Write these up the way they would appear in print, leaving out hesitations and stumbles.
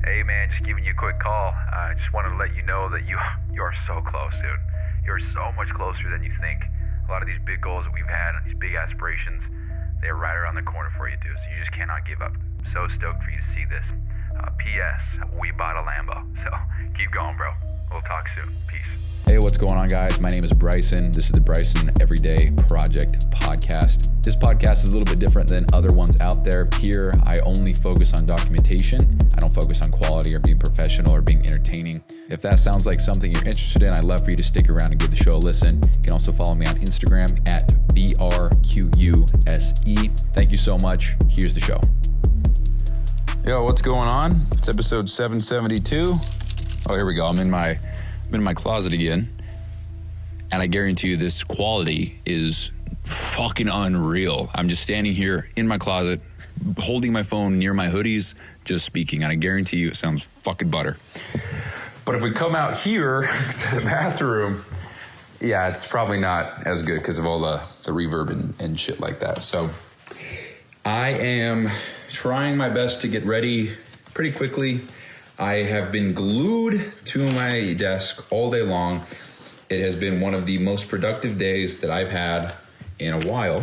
Hey man, just giving you a quick call. I just wanted to let you know that you are so close, dude. You're so much closer than you think. A lot of these big goals that we've had and these big aspirations, they're right around the corner for you, dude. So you just cannot give up. So stoked for you to see this. P.S. We bought a Lambo. So keep going, bro. We'll talk soon. Peace. Hey, what's going on, guys? My name is Bryson. This is the Bryson Everyday Project podcast. This podcast is a little bit different than other ones out there. Here, I only focus on documentation. I don't focus on quality or being professional or being entertaining. If that sounds like something you're interested in, I'd love for you to stick around and give the show a listen. You can also follow me on Instagram at BRQUSE. Thank you so much. Here's the show. Yo, what's going on? It's episode 772. Oh, here we go. I'm in my closet again. And I guarantee you this quality is fucking unreal. I'm just standing here in my closet, holding my phone near my hoodies, just speaking. And I guarantee you it sounds fucking butter. But if we come out here to the bathroom, yeah, it's probably not as good because of all the reverb and shit like that. So I am trying my best to get ready pretty quickly. I have been glued to my desk all day long. It has been one of the most productive days that I've had in a while.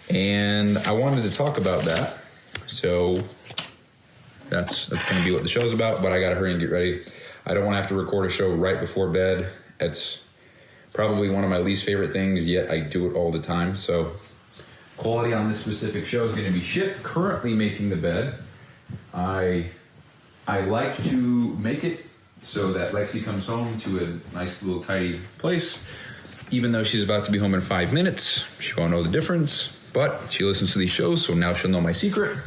And I wanted to talk about that. So that's going to be what the show's about, but I got to hurry and get ready. I don't want to have to record a show right before bed. It's probably one of my least favorite things, yet I do it all the time. So quality on this specific show is going to be shit. Currently making the bed. I like to make it so that Lexi comes home to a nice little tidy place. Even though she's about to be home in 5 minutes, she won't know the difference. But she listens to these shows, so now she'll know my secret.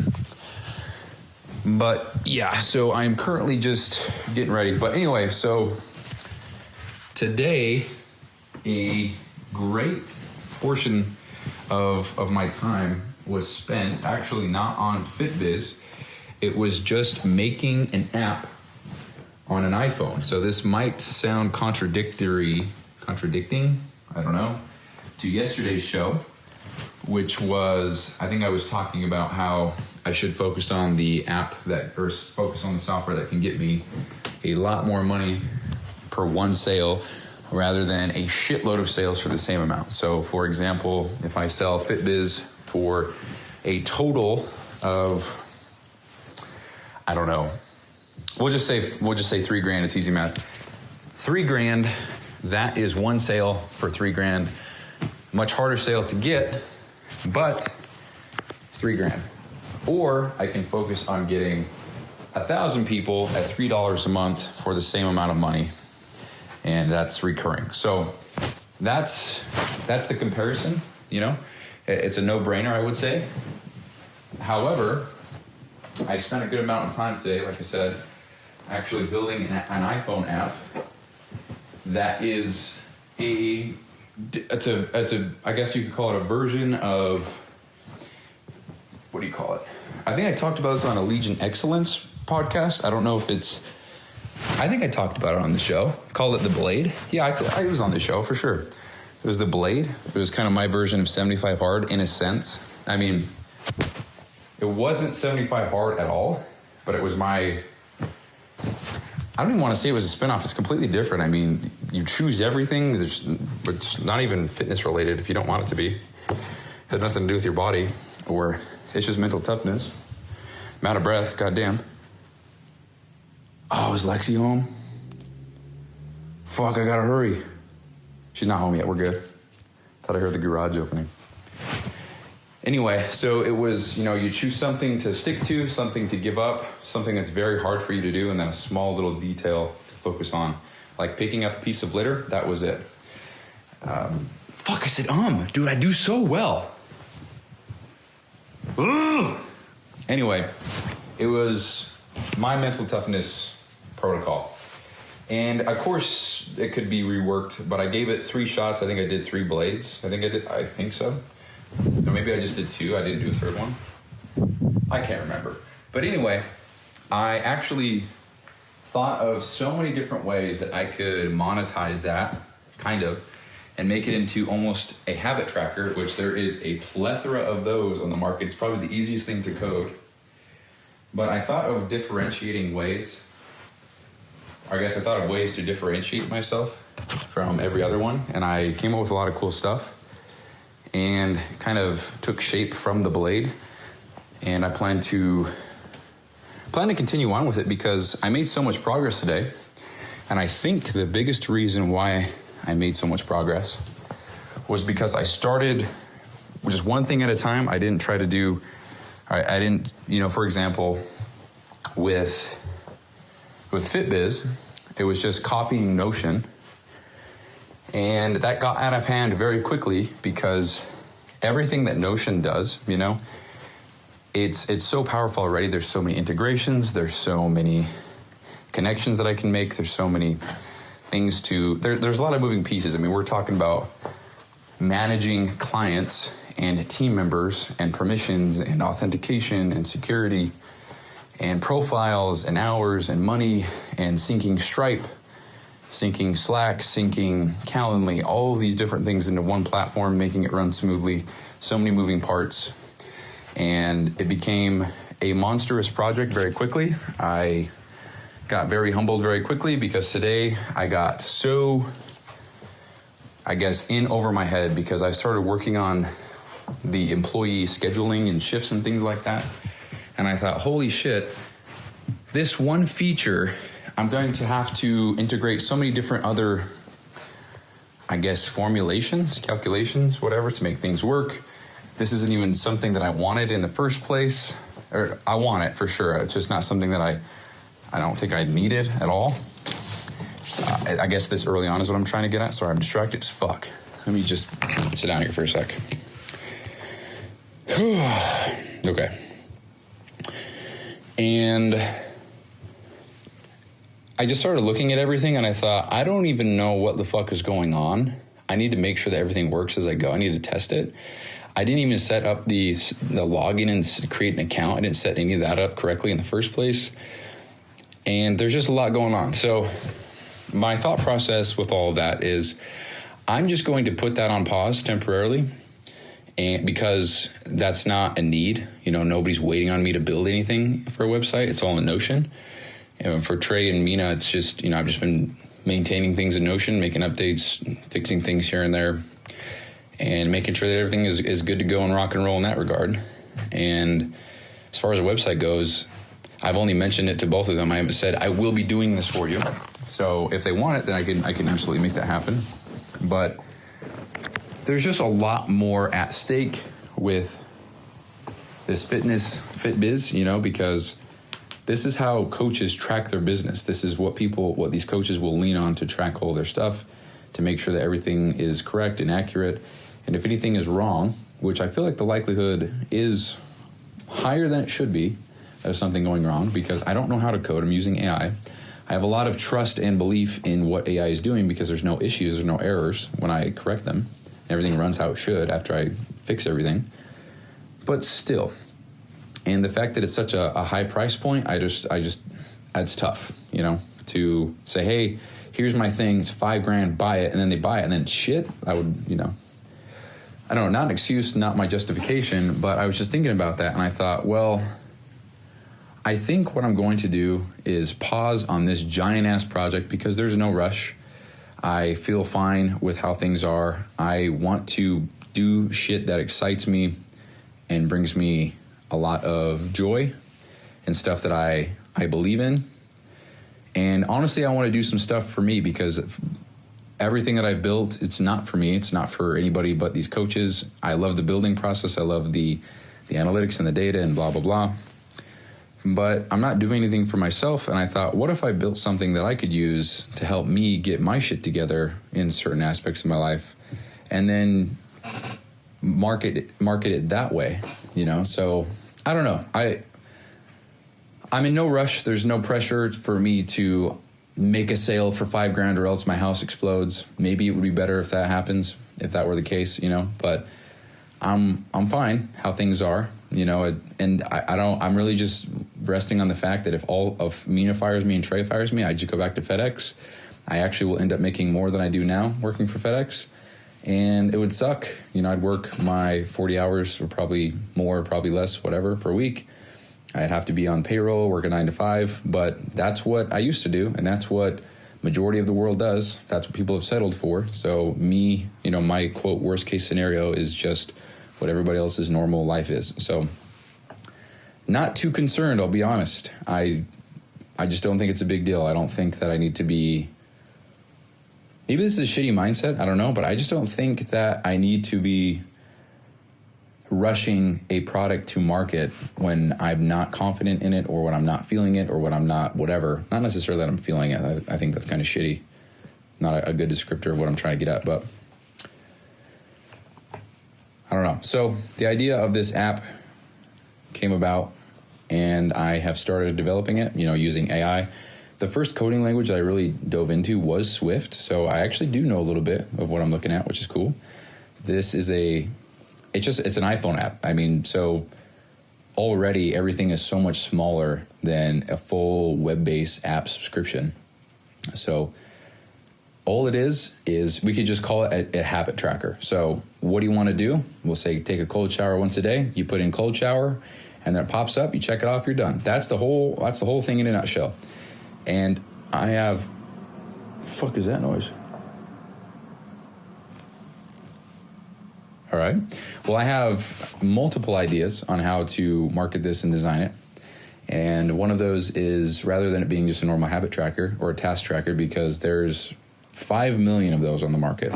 But yeah, so I'm currently just getting ready. But anyway, so today, a great portion of my time was spent actually not on FitBiz. It was just making an app on an iPhone. So this might sound contradicting, I don't know, to yesterday's show, which was, I think I was talking about how I should focus on the app or focus on the software that can get me a lot more money per one sale rather than a shitload of sales for the same amount. So for example, if I sell FitBiz for a total of, I don't know, we'll just say $3,000. It's easy math. $3,000, that is one sale for $3,000. Much harder sale to get, but it's $3,000. Or I can focus on getting 1,000 people at $3 a month for the same amount of money, and that's recurring. So that's the comparison. You know, it's a no-brainer, I would say. However, I spent a good amount of time today, like I said, actually building an iPhone app that is I guess you could call it a version of, what do you call it? I think I talked about this on a Legion Excellence podcast. I don't know if I think I talked about it on the show. Called it the Blade. Yeah, I was on the show for sure. It was the Blade. It was kind of my version of 75 Hard in a sense. I mean, it wasn't 75 Hard at all, but it was I don't even want to say it was a spinoff. It's completely different. I mean, you choose everything. It's not even fitness related if you don't want it to be. It has nothing to do with your body, or it's just mental toughness. I'm out of breath. Goddamn. Oh, is Lexi home? Fuck, I gotta hurry. She's not home yet. We're good. Thought I heard the garage opening. Anyway, so it was, you choose something to stick to, something to give up, something that's very hard for you to do, and then a small little detail to focus on. Like picking up a piece of litter, that was it. I said, dude, I do so well. Ugh. Anyway, it was my mental toughness protocol. And of course, it could be reworked, but I gave it 3 shots. I think I did 3 blades. I think so. Or maybe I just did 2. I didn't do a 3rd one. I can't remember. But anyway, I actually thought of so many different ways that I could monetize that, kind of, and make it into almost a habit tracker, which there is a plethora of those on the market. It's probably the easiest thing to code. But I thought of differentiating ways. I guess I thought of ways to differentiate myself from every other one. And I came up with a lot of cool stuff and kind of took shape from the blade. And I plan to continue on with it because I made so much progress today. And I think the biggest reason why I made so much progress was because I started just one thing at a time. I didn't try to do, I didn't, for example, with FitBiz, it was just copying Notion. And that got out of hand very quickly because everything that Notion does, it's so powerful already. There's so many integrations. There's so many connections that I can make. There's so many things there's a lot of moving pieces. I mean, we're talking about managing clients and team members and permissions and authentication and security and profiles and hours and money and syncing Stripe, syncing Slack, syncing Calendly, all of these different things into one platform, making it run smoothly, so many moving parts. And it became a monstrous project very quickly. I got very humbled very quickly because today I got so, in over my head because I started working on the employee scheduling and shifts and things like that. And I thought, holy shit, this one feature, I'm going to have to integrate so many different other, formulations, calculations, whatever, to make things work. This isn't even something that I wanted in the first place. Or I want it for sure. It's just not something that I don't think I needed at all. I guess this early on is what I'm trying to get at. Sorry, I'm distracted as fuck. Let me just sit down here for a sec. Okay. And I just started looking at everything and I thought, I don't even know what the fuck is going on. I need to make sure that everything works as I go. I need to test it. I didn't even set up the login and create an account. I didn't set any of that up correctly in the first place. And there's just a lot going on. So my thought process with all of that is I'm just going to put that on pause temporarily, and because that's not a need. Nobody's waiting on me to build anything for a website. It's all in Notion. And for Trey and Mina, it's just, I've just been maintaining things in Notion, making updates, fixing things here and there, and making sure that everything is good to go and rock and roll in that regard. And as far as a website goes, I've only mentioned it to both of them. I haven't said, I will be doing this for you. So if they want it, then I can absolutely make that happen. But there's just a lot more at stake with this FitBiz, because this is how coaches track their business. This is what these coaches will lean on to track all their stuff, to make sure that everything is correct and accurate. And if anything is wrong, which I feel like the likelihood is higher than it should be of something going wrong, because I don't know how to code. I'm using AI. I have a lot of trust and belief in what AI is doing because there's no issues, there's no errors when I correct them. Everything runs how it should after I fix everything. But still, and the fact that it's such a high price point, it's tough, to say, hey, here's my thing, it's $5,000, buy it, and then they buy it, and then shit, I would, I don't know, not an excuse, not my justification, but I was just thinking about that, and I thought, well, I think what I'm going to do is pause on this giant-ass project because there's no rush. I feel fine with how things are. I want to do shit that excites me and brings me a lot of joy and stuff that I believe in. And honestly, I want to do some stuff for me because everything that I've built, it's not for me. It's not for anybody but these coaches. I love the building process. I love the analytics and the data and blah, blah, blah. But I'm not doing anything for myself. And I thought, what if I built something that I could use to help me get my shit together in certain aspects of my life and then market it that way, So I don't know. I'm in no rush. There's no pressure for me to make a sale for $5,000 or else my house explodes. Maybe it would be better if that happens, if that were the case, but I'm fine how things are, and I'm really just resting on the fact that if all of Mina fires me and Trey fires me, I just go back to FedEx. I actually will end up making more than I do now working for FedEx, and it would suck. I'd work my 40 hours or probably more, probably less, whatever, per week. I'd have to be on payroll, work a 9 to 5, but that's what I used to do, and that's what majority of the world does. That's what people have settled for. So me, my quote worst case scenario is just what everybody else's normal life is. So not too concerned, I'll be honest. I just don't think it's a big deal. I don't think that I need to be, maybe this is a shitty mindset, I don't know, but I just don't think that I need to be rushing a product to market when I'm not confident in it, or when I'm not feeling it, or when I'm not whatever. Not necessarily that I'm feeling it. I think that's kind of shitty. Not a good descriptor of what I'm trying to get at, but I don't know. So the idea of this app came about, and I have started developing it, using AI. The first coding language that I really dove into was Swift, so I actually do know a little bit of what I'm looking at, which is cool. This is it's an iPhone app. So already everything is so much smaller than a full web-based app subscription. So all it is we could just call it a habit tracker. So what do you want to do? We'll say take a cold shower once a day. You put in cold shower, and then it pops up. You check it off. You're done. That's the whole thing in a nutshell. And I have. The fuck is that noise? All right. Well, I have multiple ideas on how to market this and design it. And one of those is, rather than it being just a normal habit tracker or a task tracker, because there's 5 million of those on the market.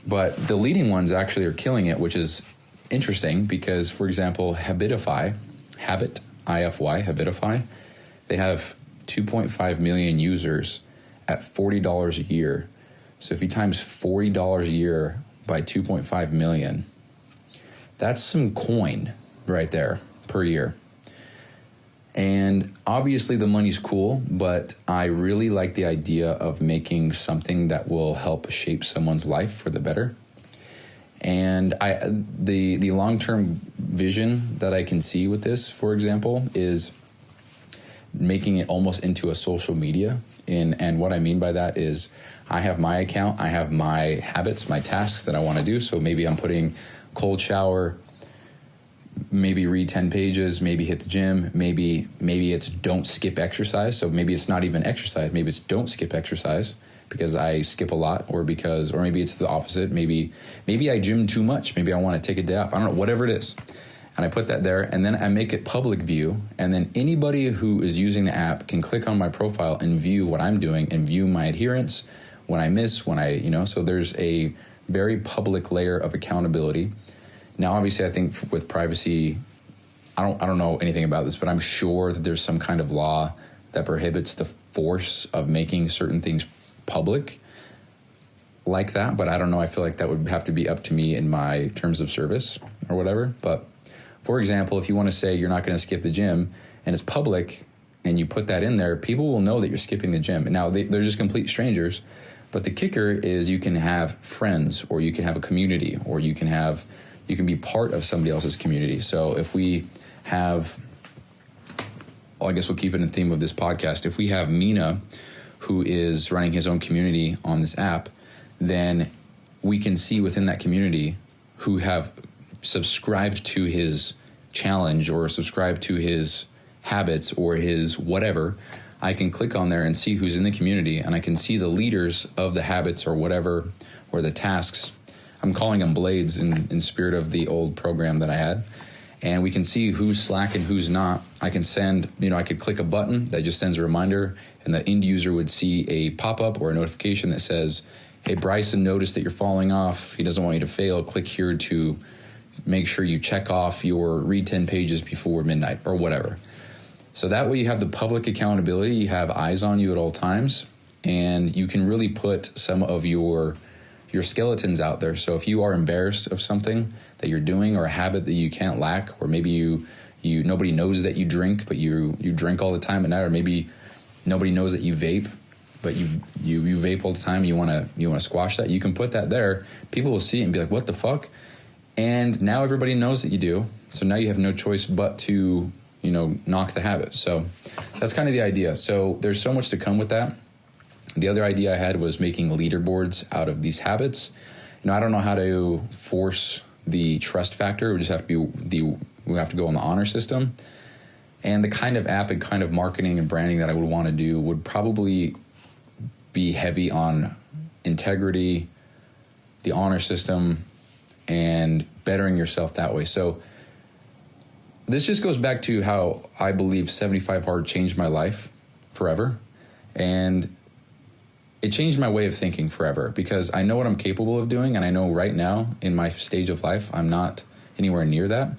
But the leading ones actually are killing it, which is interesting because, for example, Habitify, they have 2.5 million users at $40 a year. So if you times $40 a year by 2.5 million, that's some coin right there per year. And obviously the money's cool, but I really like the idea of making something that will help shape someone's life for the better. And the long-term vision that I can see with this, for example, is making it almost into a social media. And what I mean by that is I have my account, I have my habits, my tasks that I want to do. So maybe I'm putting cold shower, maybe read 10 pages, maybe hit the gym, maybe it's don't skip exercise. So maybe it's not even exercise, maybe it's don't skip exercise because I skip a lot, or maybe it's the opposite. Maybe I gym too much. Maybe I want to take a day off. I don't know, whatever it is. And I put that there, and then I make it public view, and then anybody who is using the app can click on my profile and view what I'm doing and view my adherence, when I miss, so there's a very public layer of accountability. Now, obviously, I think with privacy, I don't know anything about this, but I'm sure that there's some kind of law that prohibits the force of making certain things public like that. But I don't know. I feel like that would have to be up to me in my terms of service or whatever. But for example, if you want to say you're not going to skip the gym and it's public and you put that in there, people will know that you're skipping the gym. And now they're just complete strangers. But the kicker is you can have friends, or you can have a community, or you can be part of somebody else's community. So if we have, I guess we'll keep it in the theme of this podcast. If we have Mina, who is running his own community on this app, then we can see within that community who have subscribed to his challenge or subscribed to his habits or his whatever. I can click on there and see who's in the community, and I can see the leaders of the habits or whatever, or the tasks. I'm calling them blades in spirit of the old program that I had. And we can see who's Slack and who's not. I can send, I could click a button that just sends a reminder, and the end user would see a pop-up or a notification that says, hey, Bryson noticed that you're falling off. He doesn't want you to fail. Click here to make sure you check off your read 10 pages before midnight or whatever. So that way you have the public accountability. You have eyes on you at all times, and you can really put some of your skeletons out there. So if you are embarrassed of something that you're doing, or a habit that you can't lack, or maybe you nobody knows that you drink, but you drink all the time at night, or maybe nobody knows that you vape, but you vape all the time and you want to squash that, you can put that there. People will see it and be like, what the fuck? And now everybody knows that you do. So now you have no choice but to, knock the habit. So that's kind of the idea. So there's so much to come with that. The other idea I had was making leaderboards out of these habits. I don't know how to force the trust factor. It would just have to be We have to go on the honor system. And the kind of app and kind of marketing and branding that I would want to do would probably be heavy on integrity, the honor system, and bettering yourself that way. So this just goes back to how I believe 75 Hard changed my life forever. And it changed my way of thinking forever, because I know what I'm capable of doing. And I know right now in my stage of life, I'm not anywhere near that.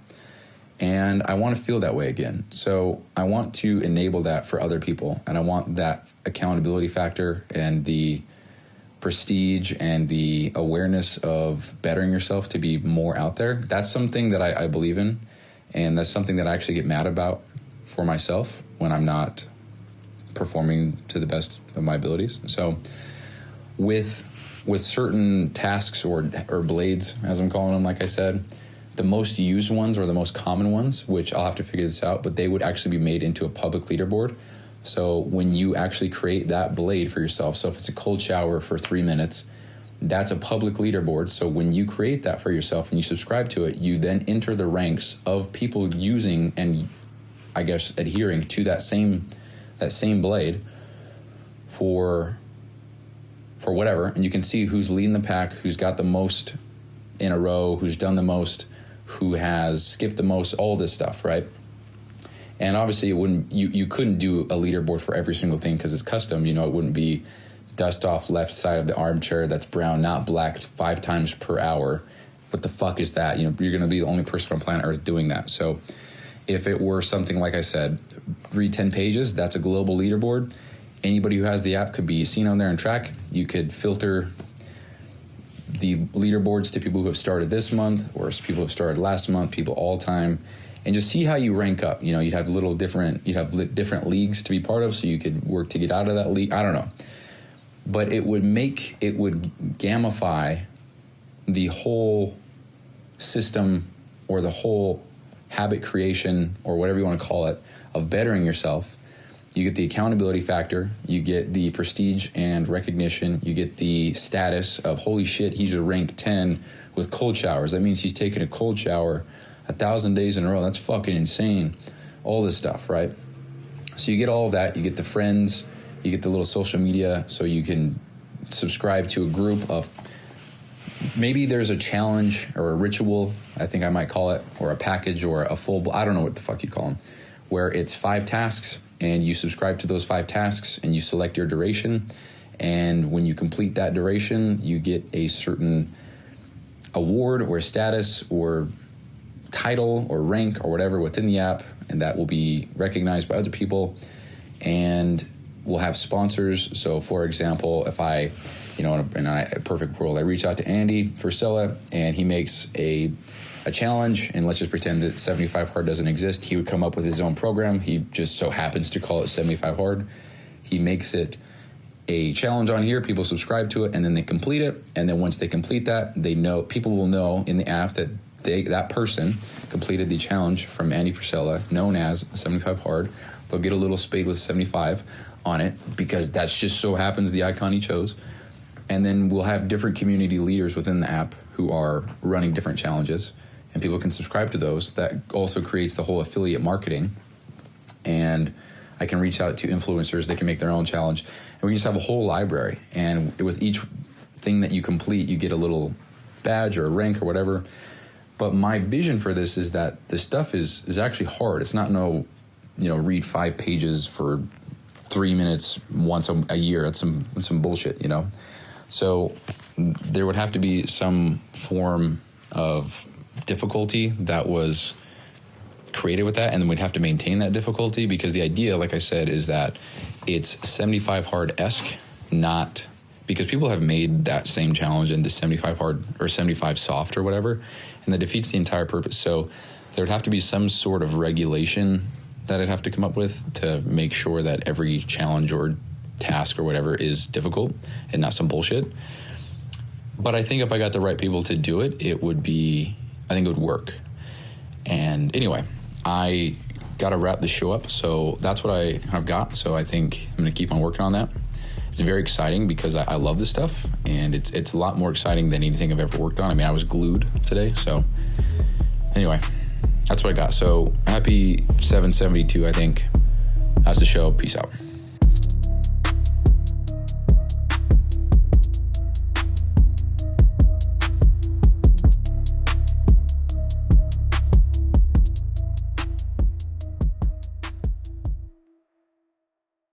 And I want to feel that way again. So I want to enable that for other people. And I want that accountability factor and the prestige and the awareness of bettering yourself to be more out there. That's something that I believe in. And that's something that I actually get mad about for myself when I'm not performing to the best of my abilities. So with certain tasks or blades, as I'm calling them, like I said, the most used ones or the most common ones, which I'll have to figure this out, but they would actually be made into a public leaderboard. So when you actually create that blade for yourself, so if it's a cold shower for 3 minutes, that's a public leaderboard. So when you create that for yourself and you subscribe to it, you then enter the ranks of people using and I guess adhering to that same blade for whatever. And you can see who's leading the pack, who's got the most in a row, who's done the most, who has skipped the most, all this stuff, right? And obviously you couldn't do a leaderboard for every single thing because it's custom. It wouldn't be dust off left side of the armchair that's brown, not black, 5 times per hour. What the fuck is that? You're going to be the only person on planet Earth doing that. So if it were something like I said, read 10 pages, that's a global leaderboard. Anybody who has the app could be seen on there and track. You could filter the leaderboards to people who have started this month or people who have started last month, people all time, and just see how you rank up. You'd have different leagues to be part of, so you could work to get out of that league. I don't know. But it would gamify the whole system or the whole habit creation or whatever you want to call it of bettering yourself. You get the accountability factor, you get the prestige and recognition, you get the status of, holy shit, he's a rank 10 with cold showers. That means he's taken a cold shower 1,000 days in a row. That's fucking insane. All this stuff, right? So you get all of that. You get the friends, you get the little social media, so you can subscribe to a group of, maybe there's a challenge or a ritual, I think I might call it, or a package or a full, I don't know what the fuck you call them, where it's 5 tasks. And you subscribe to those 5 tasks and you select your duration. And when you complete that duration, you get a certain award or status or title or rank or whatever within the app. And that will be recognized by other people and we'll have sponsors. So for example, if I, in a perfect world, I reach out to Andy Frisella and he makes a challenge, and let's just pretend that 75 Hard doesn't exist. He would come up with his own program. He just so happens to call it 75 Hard. He makes it a challenge on here. People subscribe to it, and then they complete it. And then once they complete that, people will know in the app that that person completed the challenge from Andy Frisella, known as 75 Hard. They'll get a little spade with 75 on it because that's just so happens the icon he chose. And then we'll have different community leaders within the app who are running different challenges. And people can subscribe to those. That also creates the whole affiliate marketing. And I can reach out to influencers. They can make their own challenge. And we just have a whole library. And with each thing that you complete, you get a little badge or a rank or whatever. But my vision for this is that the stuff is actually hard. It's not read 5 pages for 3 minutes once a year. That's some bullshit, So there would have to be some form of difficulty that was created with that, and then we'd have to maintain that difficulty because the idea, like I said, is that it's 75 Hard-esque, not because people have made that same challenge into 75 Hard or 75 Soft or whatever, and that defeats the entire purpose. So there would have to be some sort of regulation that I'd have to come up with to make sure that every challenge or task or whatever is difficult and not some bullshit. But I think if I got the right people to do it, I think it would work. And anyway, I got to wrap the show up. So that's what I have got. So I think I'm going to keep on working on that. It's very exciting because I love this stuff. And it's a lot more exciting than anything I've ever worked on. I mean, I was glued today. So anyway, That's what I got. So happy 772, I think. That's the show. Peace out.